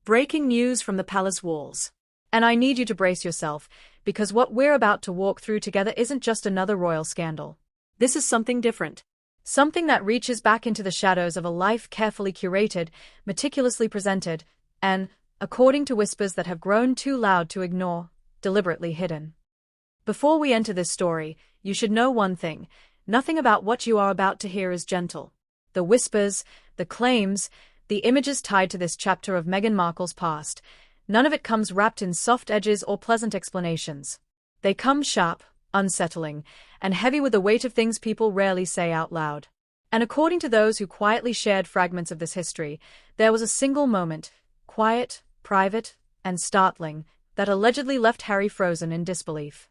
Breaking news from the palace walls. And I need you to brace yourself, because what we're about to walk through together isn't just another royal scandal. This is something different. Something that reaches back into the shadows of a life carefully curated, meticulously presented, and, according to whispers that have grown too loud to ignore, deliberately hidden. Before we enter this story, you should know one thing: nothing about what you are about to hear is gentle. The whispers, the claims, the images tied to this chapter of Meghan Markle's past, none of it comes wrapped in soft edges or pleasant explanations. They come sharp, unsettling, and heavy with the weight of things people rarely say out loud. And according to those who quietly shared fragments of this history, there was a single moment, quiet, private, and startling, that allegedly left Harry frozen in disbelief.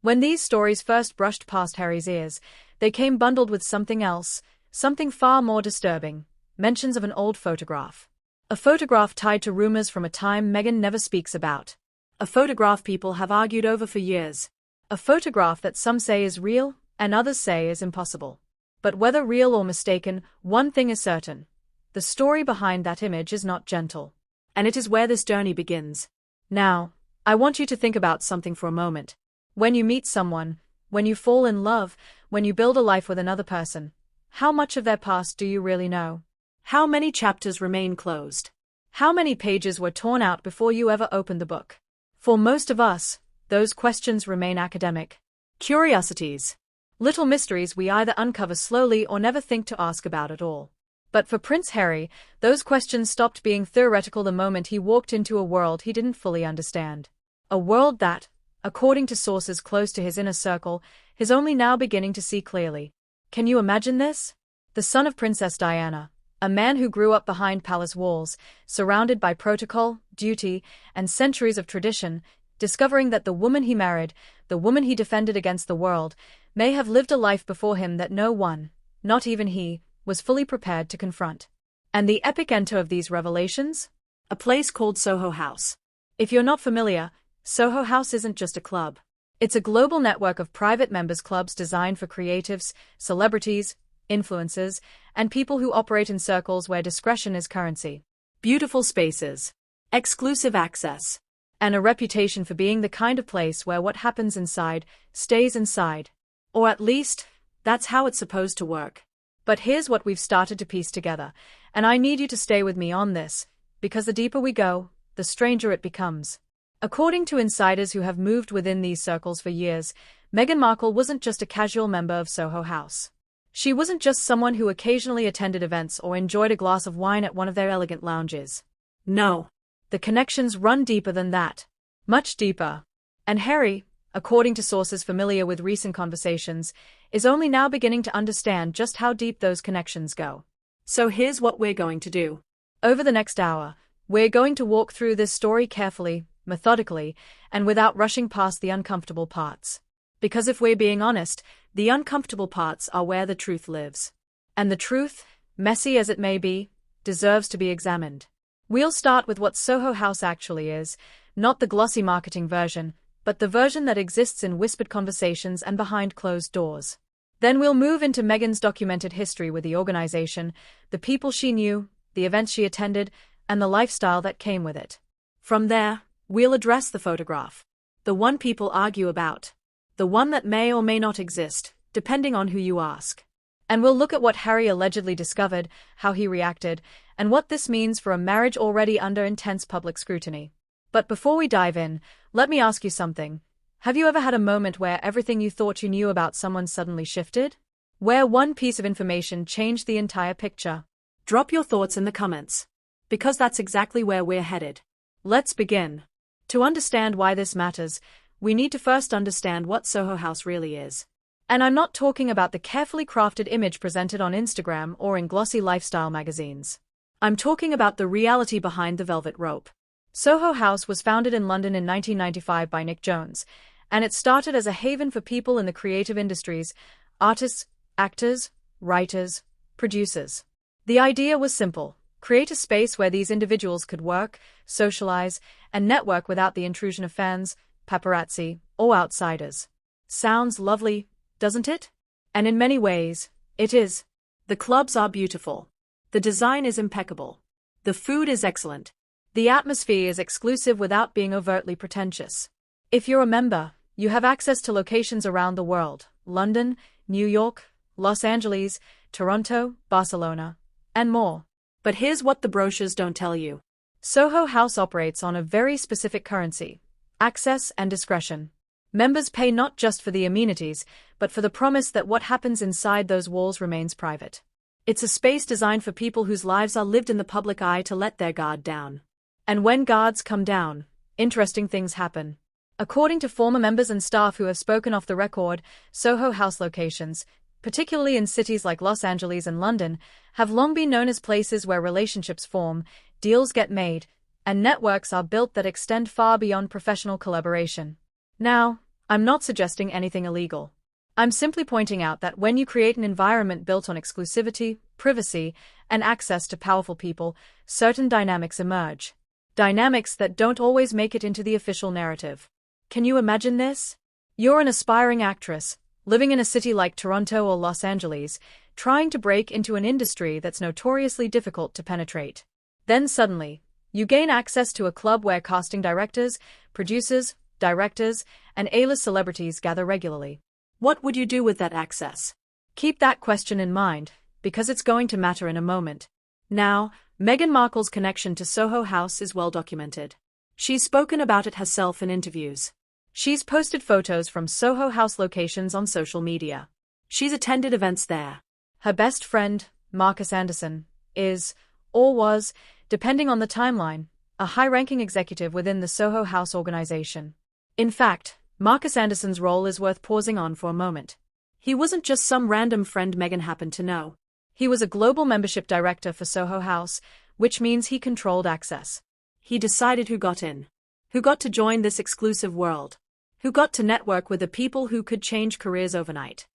When these stories first brushed past Harry's ears, they came bundled with something else, something far more disturbing: mentions of an old photograph. A photograph tied to rumors from a time Meghan never speaks about. A photograph people have argued over for years. A photograph that some say is real, and others say is impossible. But whether real or mistaken, one thing is certain: the story behind that image is not gentle. And it is where this journey begins. Now, I want you to think about something for a moment. When you meet someone, when you fall in love, when you build a life with another person, how much of their past do you really know? How many chapters remain closed? How many pages were torn out before you ever opened the book? For most of us, those questions remain academic curiosities. Little mysteries we either uncover slowly or never think to ask about at all. But for Prince Harry, those questions stopped being theoretical the moment he walked into a world he didn't fully understand. A world that, according to sources close to his inner circle, is only now beginning to see clearly. Can you imagine this? The son of Princess Diana, a man who grew up behind palace walls, surrounded by protocol, duty, and centuries of tradition, discovering that the woman he married, the woman he defended against the world, may have lived a life before him that no one, not even he, was fully prepared to confront. And the epicenter of these revelations? A place called Soho House. If you're not familiar, Soho House isn't just a club. It's a global network of private members' clubs designed for creatives, celebrities, influencers, and people who operate in circles where discretion is currency. Beautiful spaces, exclusive access, and a reputation for being the kind of place where what happens inside stays inside. Or at least, that's how it's supposed to work. But here's what we've started to piece together, and I need you to stay with me on this, because the deeper we go, the stranger it becomes. According to insiders who have moved within these circles for years, Meghan Markle wasn't just a casual member of Soho House. She wasn't just someone who occasionally attended events or enjoyed a glass of wine at one of their elegant lounges. No. The connections run deeper than that. Much deeper. And Harry, according to sources familiar with recent conversations, is only now beginning to understand just how deep those connections go. So here's what we're going to do. Over the next hour, we're going to walk through this story carefully, methodically, and without rushing past the uncomfortable parts. Because if we're being honest, the uncomfortable parts are where the truth lives. And the truth, messy as it may be, deserves to be examined. We'll start with what Soho House actually is, not the glossy marketing version, but the version that exists in whispered conversations and behind closed doors. Then we'll move into Meghan's documented history with the organization, the people she knew, the events she attended, and the lifestyle that came with it. From there, we'll address the photograph. The one people argue about. The one that may or may not exist, depending on who you ask. And we'll look at what Harry allegedly discovered, how he reacted, and what this means for a marriage already under intense public scrutiny. But before we dive in, let me ask you something. Have you ever had a moment where everything you thought you knew about someone suddenly shifted? Where one piece of information changed the entire picture? Drop your thoughts in the comments. Because that's exactly where we're headed. Let's begin. To understand why this matters, we need to first understand what Soho House really is. And I'm not talking about the carefully crafted image presented on Instagram or in glossy lifestyle magazines. I'm talking about the reality behind the velvet rope. Soho House was founded in London in 1995 by Nick Jones, and it started as a haven for people in the creative industries: artists, actors, writers, producers. The idea was simple: create a space where these individuals could work, socialize, and network without the intrusion of fans, paparazzi, or outsiders. Sounds lovely, doesn't it? And in many ways, it is. The clubs are beautiful. The design is impeccable. The food is excellent. The atmosphere is exclusive without being overtly pretentious. If you're a member, you have access to locations around the world: London, New York, Los Angeles, Toronto, Barcelona, and more. But here's what the brochures don't tell you. Soho House operates on a very specific currency: access and discretion. Members pay not just for the amenities, but for the promise that what happens inside those walls remains private. It's a space designed for people whose lives are lived in the public eye to let their guard down. And when guards come down, interesting things happen. According to former members and staff who have spoken off the record, Soho House locations, particularly in cities like Los Angeles and London, have long been known as places where relationships form, deals get made, and networks are built that extend far beyond professional collaboration. Now, I'm not suggesting anything illegal. I'm simply pointing out that when you create an environment built on exclusivity, privacy, and access to powerful people, certain dynamics emerge. Dynamics that don't always make it into the official narrative. Can you imagine this? You're an aspiring actress, living in a city like Toronto or Los Angeles, trying to break into an industry that's notoriously difficult to penetrate. Then suddenly, you gain access to a club where casting directors, producers, directors, and A-list celebrities gather regularly. What would you do with that access? Keep that question in mind, because it's going to matter in a moment. Now, Meghan Markle's connection to Soho House is well documented. She's spoken about it herself in interviews. She's posted photos from Soho House locations on social media. She's attended events there. Her best friend, Marcus Anderson, is, or was, depending on the timeline, a high-ranking executive within the Soho House organization. In fact, Marcus Anderson's role is worth pausing on for a moment. He wasn't just some random friend Meghan happened to know. He was a global membership director for Soho House, which means he controlled access. He decided who got in, who got to join this exclusive world, who got to network with the people who could change careers overnight.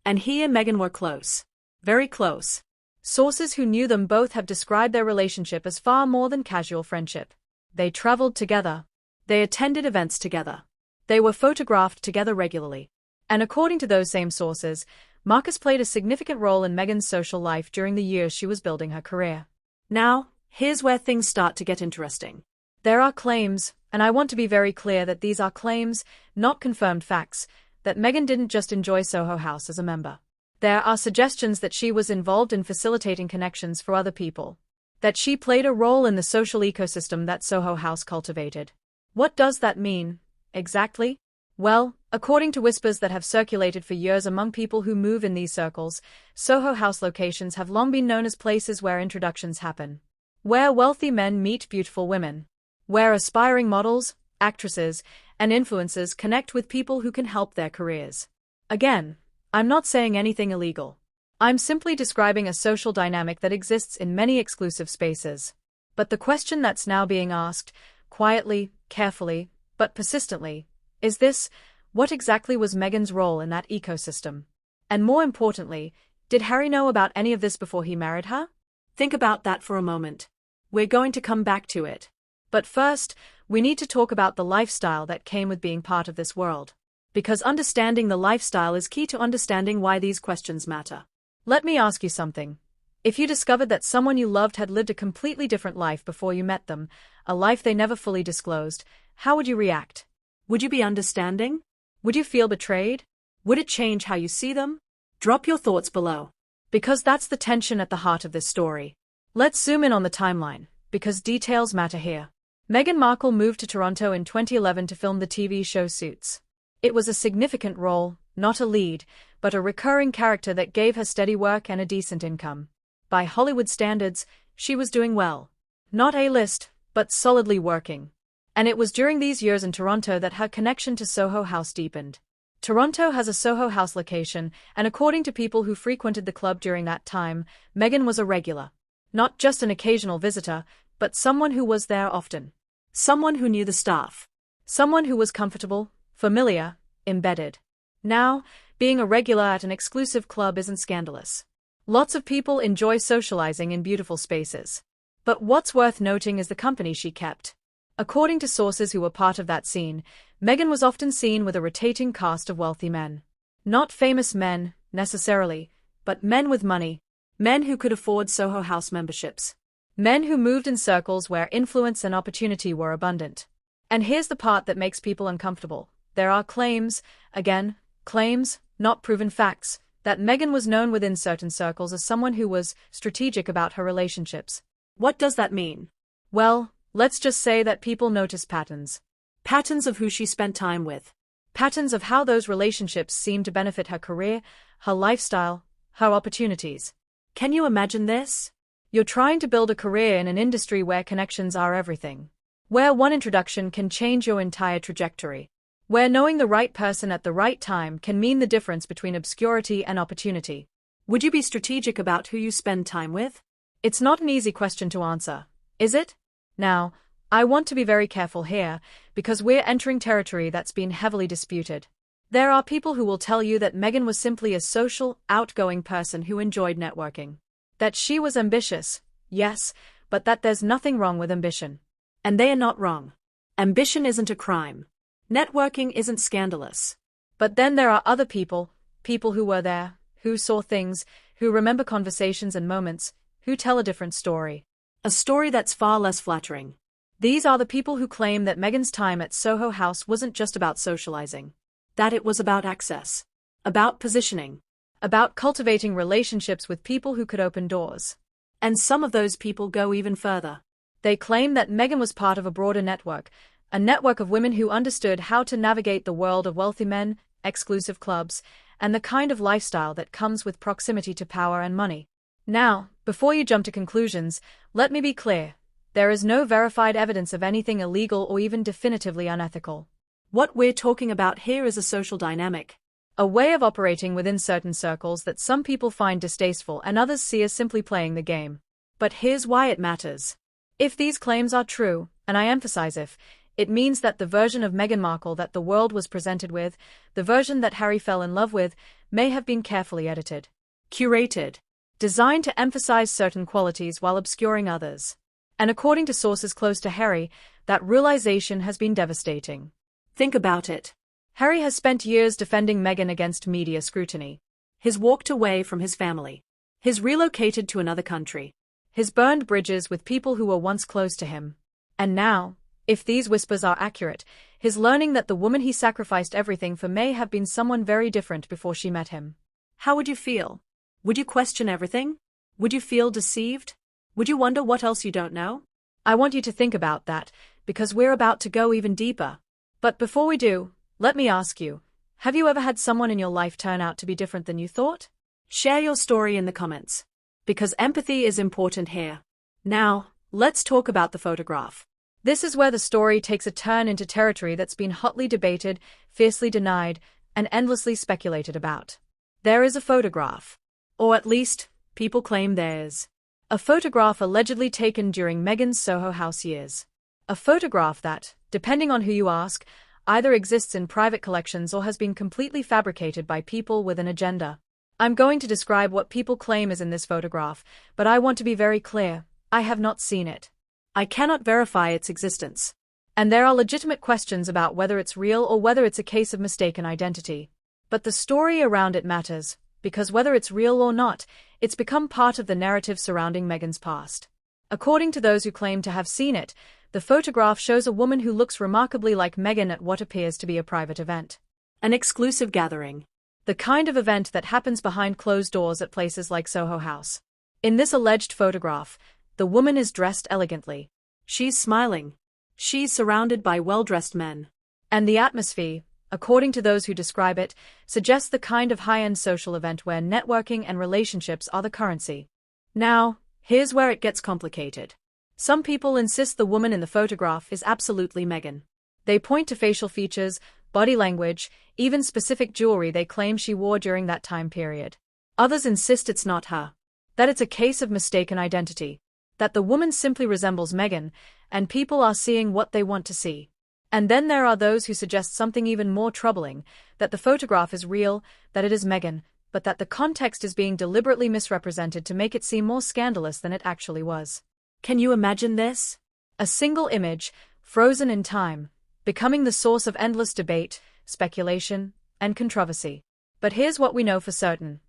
And he and Meghan were close. Very close. Sources who knew them both have described their relationship as far more than casual friendship. They traveled together. They attended events together. They were photographed together regularly. And according to those same sources, Marcus played a significant role in Meghan's social life during the years she was building her career. Now, here's where things start to get interesting. There are claims, and I want to be very clear that these are claims, not confirmed facts, that Meghan didn't just enjoy Soho House as a member. There are suggestions that she was involved in facilitating connections for other people, that she played a role in the social ecosystem that Soho House cultivated. What does that mean, exactly? Well, according to whispers that have circulated for years among people who move in these circles, Soho House locations have long been known as places where introductions happen, where wealthy men meet beautiful women, where aspiring models, actresses, and influencers connect with people who can help their careers. Again, I'm not saying anything illegal. I'm simply describing a social dynamic that exists in many exclusive spaces. But the question that's now being asked, quietly, carefully, but persistently, is this: what exactly was Meghan's role in that ecosystem? And more importantly, did Harry know about any of this before he married her? Think about that for a moment. We're going to come back to it. But first, we need to talk about the lifestyle that came with being part of this world. Because understanding the lifestyle is key to understanding why these questions matter. Let me ask you something. If you discovered that someone you loved had lived a completely different life before you met them, a life they never fully disclosed, how would you react? Would you be understanding? Would you feel betrayed? Would it change how you see them? Drop your thoughts below. Because that's the tension at the heart of this story. Let's zoom in on the timeline, because details matter here. Meghan Markle moved to Toronto in 2011 to film the TV show Suits. It was a significant role, not a lead, but a recurring character that gave her steady work and a decent income. By Hollywood standards, she was doing well. Not A-list, but solidly working. And it was during these years in Toronto that her connection to Soho House deepened. Toronto has a Soho House location, and according to people who frequented the club during that time, Meghan was a regular. Not just an occasional visitor, but someone who was there often. Someone who knew the staff. Someone who was comfortable, familiar, embedded. Now, being a regular at an exclusive club isn't scandalous. Lots of people enjoy socializing in beautiful spaces. But what's worth noting is the company she kept. According to sources who were part of that scene, Meghan was often seen with a rotating cast of wealthy men. Not famous men, necessarily, but men with money. Men who could afford Soho House memberships. Men who moved in circles where influence and opportunity were abundant. And here's the part that makes people uncomfortable. There are claims, again, claims, not proven facts, that Meghan was known within certain circles as someone who was strategic about her relationships. What does that mean? Well, let's just say that people notice patterns. Patterns of who she spent time with. Patterns of how those relationships seem to benefit her career, her lifestyle, her opportunities. Can you imagine this? You're trying to build a career in an industry where connections are everything. Where one introduction can change your entire trajectory. Where knowing the right person at the right time can mean the difference between obscurity and opportunity. Would you be strategic about who you spend time with? It's not an easy question to answer, is it? Now, I want to be very careful here, because we're entering territory that's been heavily disputed. There are people who will tell you that Meghan was simply a social, outgoing person who enjoyed networking. That she was ambitious, yes, but that there's nothing wrong with ambition. And they are not wrong. Ambition isn't a crime. Networking isn't scandalous. But then there are other people who were there, who saw things, who remember conversations and moments, who tell a different story. A story that's far less flattering. These are the people who claim that Meghan's time at Soho House wasn't just about socializing. That it was about access. About positioning. About cultivating relationships with people who could open doors. And some of those people go even further. They claim that Meghan was part of a broader network, a network of women who understood how to navigate the world of wealthy men, exclusive clubs, and the kind of lifestyle that comes with proximity to power and money. Now, before you jump to conclusions, let me be clear. There is no verified evidence of anything illegal or even definitively unethical. What we're talking about here is a social dynamic. A way of operating within certain circles that some people find distasteful and others see as simply playing the game. But here's why it matters. If these claims are true, and I emphasize if, it means that the version of Meghan Markle that the world was presented with, the version that Harry fell in love with, may have been carefully edited. Curated. Designed to emphasize certain qualities while obscuring others. And according to sources close to Harry, that realization has been devastating. Think about it. Harry has spent years defending Meghan against media scrutiny. He's walked away from his family. He's relocated to another country. He's burned bridges with people who were once close to him. And now, if these whispers are accurate, he's learning that the woman he sacrificed everything for may have been someone very different before she met him. How would you feel? Would you question everything? Would you feel deceived? Would you wonder what else you don't know? I want you to think about that, because we're about to go even deeper. But before we do, let me ask you, have you ever had someone in your life turn out to be different than you thought? Share your story in the comments. Because empathy is important here. Now, let's talk about the photograph. This is where the story takes a turn into territory that's been hotly debated, fiercely denied, and endlessly speculated about. There is a photograph. Or at least, people claim theirs. A photograph allegedly taken during Meghan's Soho House years. A photograph that, depending on who you ask, either exists in private collections or has been completely fabricated by people with an agenda. I'm going to describe what people claim is in this photograph, but I want to be very clear, I have not seen it. I cannot verify its existence. And there are legitimate questions about whether it's real or whether it's a case of mistaken identity. But the story around it matters, because whether it's real or not, it's become part of the narrative surrounding Meghan's past. According to those who claim to have seen it, the photograph shows a woman who looks remarkably like Meghan at what appears to be a private event. An exclusive gathering. The kind of event that happens behind closed doors at places like Soho House. In this alleged photograph, the woman is dressed elegantly. She's smiling. She's surrounded by well-dressed men. And the atmosphere, according to those who describe it, suggests the kind of high-end social event where networking and relationships are the currency. Now, here's where it gets complicated. Some people insist the woman in the photograph is absolutely Meghan. They point to facial features, body language, even specific jewelry they claim she wore during that time period. Others insist it's not her. That it's a case of mistaken identity. That the woman simply resembles Meghan, and people are seeing what they want to see. And then there are those who suggest something even more troubling, that the photograph is real, that it is Meghan, but that the context is being deliberately misrepresented to make it seem more scandalous than it actually was. Can you imagine this? A single image, frozen in time, becoming the source of endless debate, speculation, and controversy. But here's what we know for certain.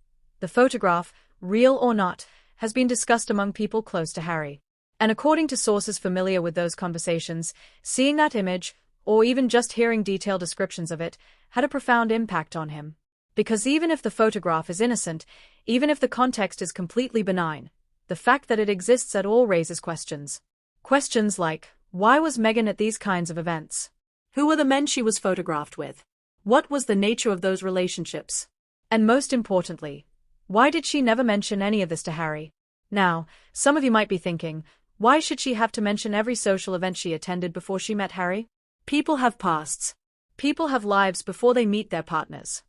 The photograph, real or not, has been discussed among people close to Harry. And according to sources familiar with those conversations, seeing that image, or even just hearing detailed descriptions of it, had a profound impact on him. Because even if the photograph is innocent, even if the context is completely benign, the fact that it exists at all raises questions. Questions like, why was Meghan at these kinds of events? Who were the men she was photographed with? What was the nature of those relationships? And most importantly, why did she never mention any of this to Harry? Now, some of you might be thinking, why should she have to mention every social event she attended before she met Harry? People have pasts. People have lives before they meet their partners.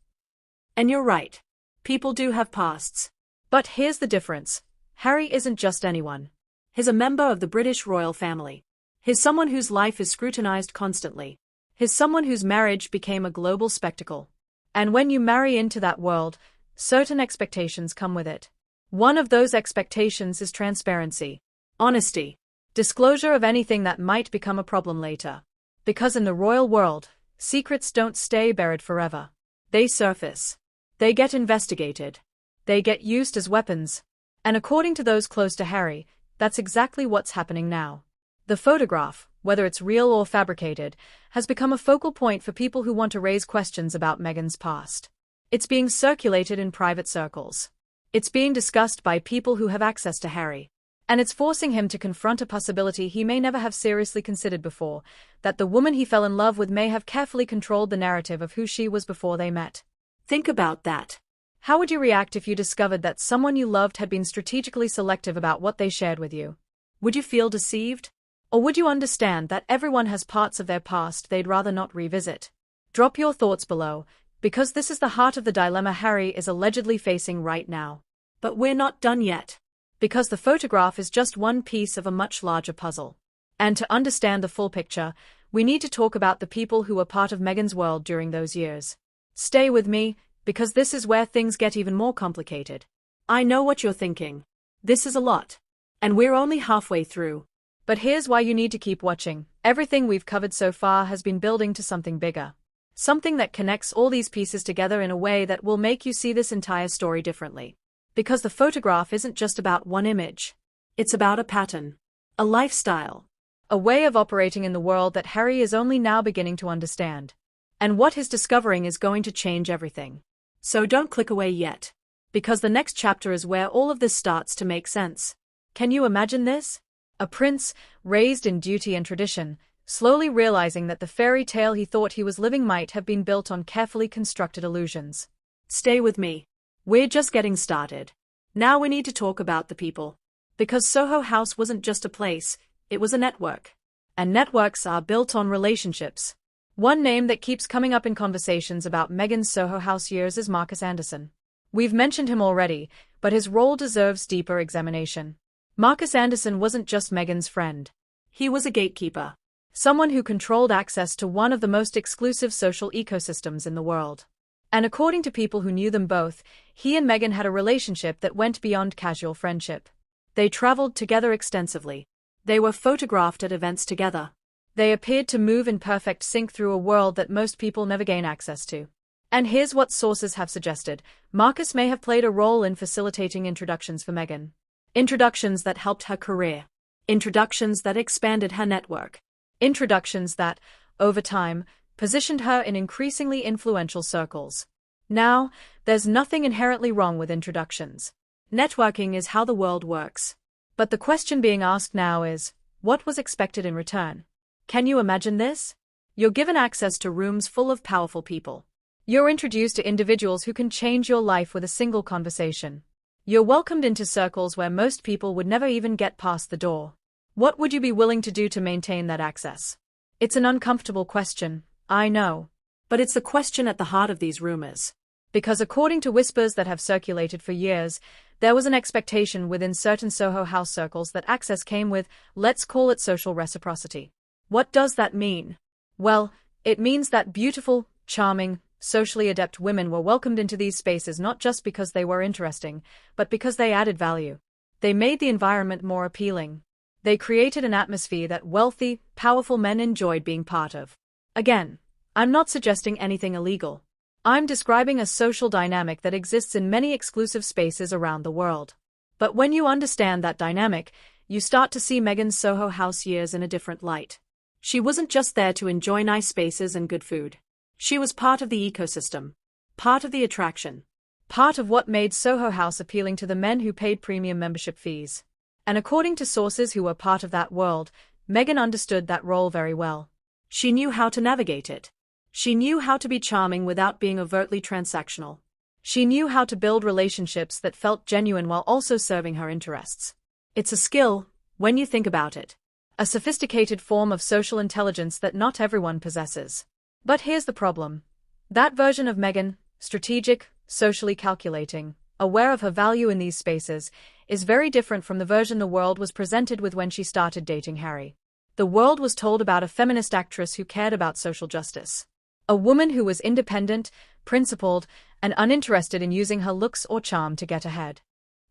And you're right. People do have pasts. But here's the difference. Harry isn't just anyone. He's a member of the British royal family. He's someone whose life is scrutinized constantly. He's someone whose marriage became a global spectacle. And when you marry into that world, certain expectations come with it. One of those expectations is transparency, honesty, disclosure of anything that might become a problem later. Because in the royal world, secrets don't stay buried forever. They surface. They get investigated. They get used as weapons. And according to those close to Harry, that's exactly what's happening now. The photograph, whether it's real or fabricated, has become a focal point for people who want to raise questions about Meghan's past. It's being circulated in private circles. It's being discussed by people who have access to Harry. And it's forcing him to confront a possibility he may never have seriously considered before, that the woman he fell in love with may have carefully controlled the narrative of who she was before they met. Think about that. How would you react if you discovered that someone you loved had been strategically selective about what they shared with you? Would you feel deceived? Or would you understand that everyone has parts of their past they'd rather not revisit? Drop your thoughts below, because this is the heart of the dilemma Harry is allegedly facing right now. But we're not done yet. Because the photograph is just one piece of a much larger puzzle. And to understand the full picture, we need to talk about the people who were part of Meghan's world during those years. Stay with me, because this is where things get even more complicated. I know what you're thinking. This is a lot. And we're only halfway through. But here's why you need to keep watching. Everything we've covered so far has been building to something bigger. Something that connects all these pieces together in a way that will make you see this entire story differently. Because the photograph isn't just about one image. It's about a pattern. A lifestyle. A way of operating in the world that Harry is only now beginning to understand. And what he's discovering is going to change everything. So don't click away yet. Because the next chapter is where all of this starts to make sense. Can you imagine this? A prince, raised in duty and tradition, slowly realizing that the fairy tale he thought he was living might have been built on carefully constructed illusions. Stay with me. We're just getting started. Now we need to talk about the people. Because Soho House wasn't just a place, it was a network. And networks are built on relationships. One name that keeps coming up in conversations about Meghan's Soho House years is Marcus Anderson. We've mentioned him already, but his role deserves deeper examination. Marcus Anderson wasn't just Meghan's friend. He was a gatekeeper. Someone who controlled access to one of the most exclusive social ecosystems in the world. And according to people who knew them both, he and Meghan had a relationship that went beyond casual friendship. They traveled together extensively. They were photographed at events together. They appeared to move in perfect sync through a world that most people never gain access to. And here's what sources have suggested. Marcus may have played a role in facilitating introductions for Meghan. Introductions that helped her career. Introductions that expanded her network. Introductions that, over time, positioned her in increasingly influential circles. Now, there's nothing inherently wrong with introductions. Networking is how the world works. But the question being asked now is, what was expected in return? Can you imagine this? You're given access to rooms full of powerful people. You're introduced to individuals who can change your life with a single conversation. You're welcomed into circles where most people would never even get past the door. What would you be willing to do to maintain that access? It's an uncomfortable question, I know. But it's the question at the heart of these rumors. Because according to whispers that have circulated for years, there was an expectation within certain Soho House circles that access came with, let's call it social reciprocity. What does that mean? Well, it means that beautiful, charming, socially adept women were welcomed into these spaces not just because they were interesting, but because they added value. They made the environment more appealing. They created an atmosphere that wealthy, powerful men enjoyed being part of. Again, I'm not suggesting anything illegal. I'm describing a social dynamic that exists in many exclusive spaces around the world. But when you understand that dynamic, you start to see Meghan's Soho House years in a different light. She wasn't just there to enjoy nice spaces and good food. She was part of the ecosystem, part of the attraction, part of what made Soho House appealing to the men who paid premium membership fees. And according to sources who were part of that world, Meghan understood that role very well. She knew how to navigate it. She knew how to be charming without being overtly transactional. She knew how to build relationships that felt genuine while also serving her interests. It's a skill, when you think about it. A sophisticated form of social intelligence that not everyone possesses. But here's the problem. That version of Meghan, strategic, socially calculating, aware of her value in these spaces, is very different from the version the world was presented with when she started dating Harry. The world was told about a feminist actress who cared about social justice. A woman who was independent, principled, and uninterested in using her looks or charm to get ahead.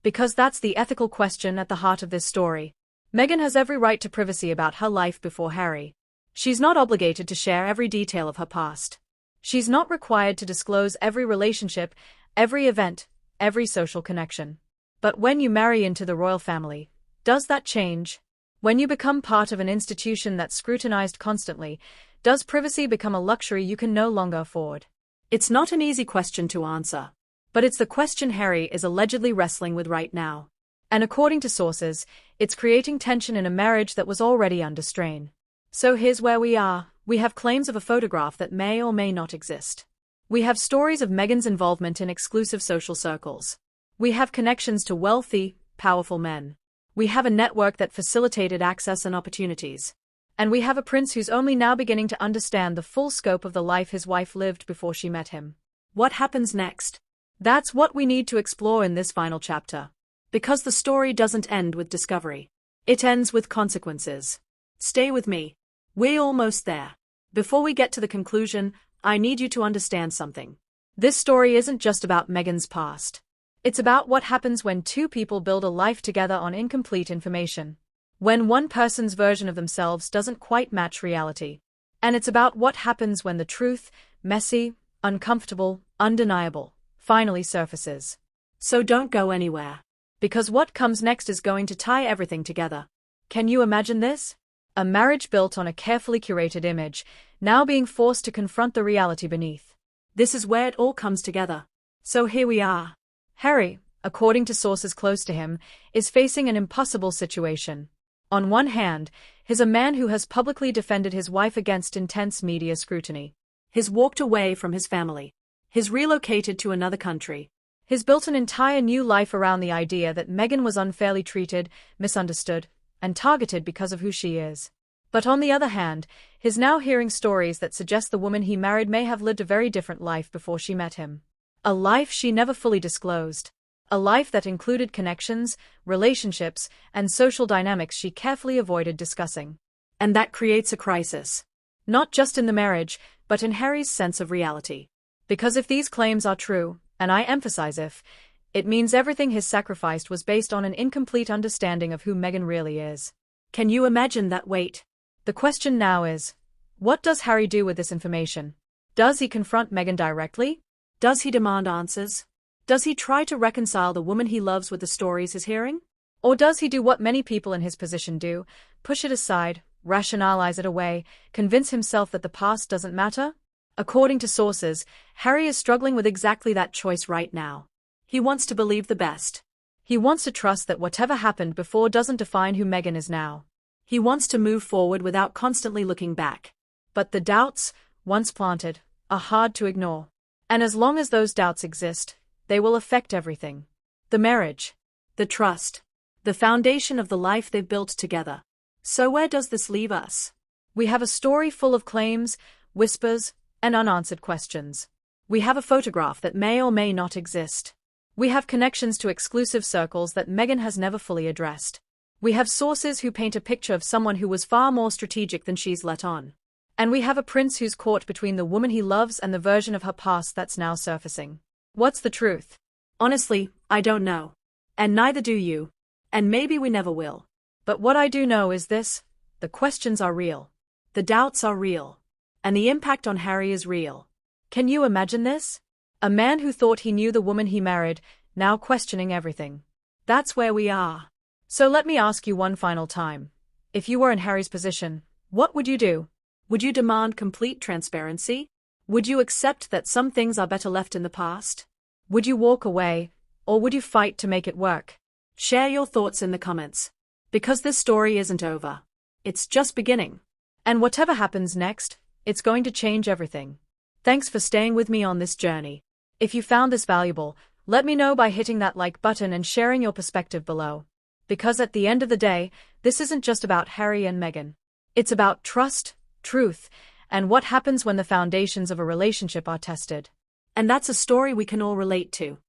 Because that's the ethical question at the heart of this story. Meghan has every right to privacy about her life before Harry. She's not obligated to share every detail of her past. She's not required to disclose every relationship, every event, every social connection. But when you marry into the royal family, does that change? When you become part of an institution that's scrutinized constantly, does privacy become a luxury you can no longer afford? It's not an easy question to answer. But it's the question Harry is allegedly wrestling with right now. And according to sources, it's creating tension in a marriage that was already under strain. So here's where we are. We have claims of a photograph that may or may not exist. We have stories of Meghan's involvement in exclusive social circles. We have connections to wealthy, powerful men. We have a network that facilitated access and opportunities. And we have a prince who's only now beginning to understand the full scope of the life his wife lived before she met him. What happens next? That's what we need to explore in this final chapter. Because the story doesn't end with discovery. It ends with consequences. Stay with me. We're almost there. Before we get to the conclusion, I need you to understand something. This story isn't just about Meghan's past. It's about what happens when two people build a life together on incomplete information. When one person's version of themselves doesn't quite match reality. And it's about what happens when the truth, messy, uncomfortable, undeniable, finally surfaces. So don't go anywhere. Because what comes next is going to tie everything together. Can you imagine this? A marriage built on a carefully curated image, now being forced to confront the reality beneath. This is where it all comes together. So here we are. Harry, according to sources close to him, is facing an impossible situation. On one hand, he's a man who has publicly defended his wife against intense media scrutiny. He's walked away from his family. He's relocated to another country. He's built an entire new life around the idea that Meghan was unfairly treated, misunderstood, and targeted because of who she is. But on the other hand, he's now hearing stories that suggest the woman he married may have lived a very different life before she met him. A life she never fully disclosed. A life that included connections, relationships, and social dynamics she carefully avoided discussing. And that creates a crisis. Not just in the marriage, but in Harry's sense of reality. Because if these claims are true, and I emphasize if, it means everything he's sacrificed was based on an incomplete understanding of who Meghan really is. Can you imagine that weight? The question now is, what does Harry do with this information? Does he confront Meghan directly? Does he demand answers? Does he try to reconcile the woman he loves with the stories he's hearing? Or does he do what many people in his position do, push it aside, rationalize it away, convince himself that the past doesn't matter? According to sources, Harry is struggling with exactly that choice right now. He wants to believe the best. He wants to trust that whatever happened before doesn't define who Meghan is now. He wants to move forward without constantly looking back. But the doubts, once planted, are hard to ignore. And as long as those doubts exist, they will affect everything. The marriage. The trust. The foundation of the life they've built together. So where does this leave us? We have a story full of claims, whispers, and unanswered questions. We have a photograph that may or may not exist. We have connections to exclusive circles that Meghan has never fully addressed. We have sources who paint a picture of someone who was far more strategic than she's let on. And we have a prince who's caught between the woman he loves and the version of her past that's now surfacing. What's the truth? Honestly, I don't know. And neither do you. And maybe we never will. But what I do know is this: the questions are real. The doubts are real. And the impact on Harry is real. Can you imagine this? A man who thought he knew the woman he married, now questioning everything. That's where we are. So let me ask you one final time. If you were in Harry's position, what would you do? Would you demand complete transparency? Would you accept that some things are better left in the past? Would you walk away, or would you fight to make it work? Share your thoughts in the comments. Because this story isn't over. It's just beginning. And whatever happens next, it's going to change everything. Thanks for staying with me on this journey. If you found this valuable, let me know by hitting that like button and sharing your perspective below. Because at the end of the day, this isn't just about Harry and Meghan. It's about trust, truth, and what happens when the foundations of a relationship are tested. And that's a story we can all relate to.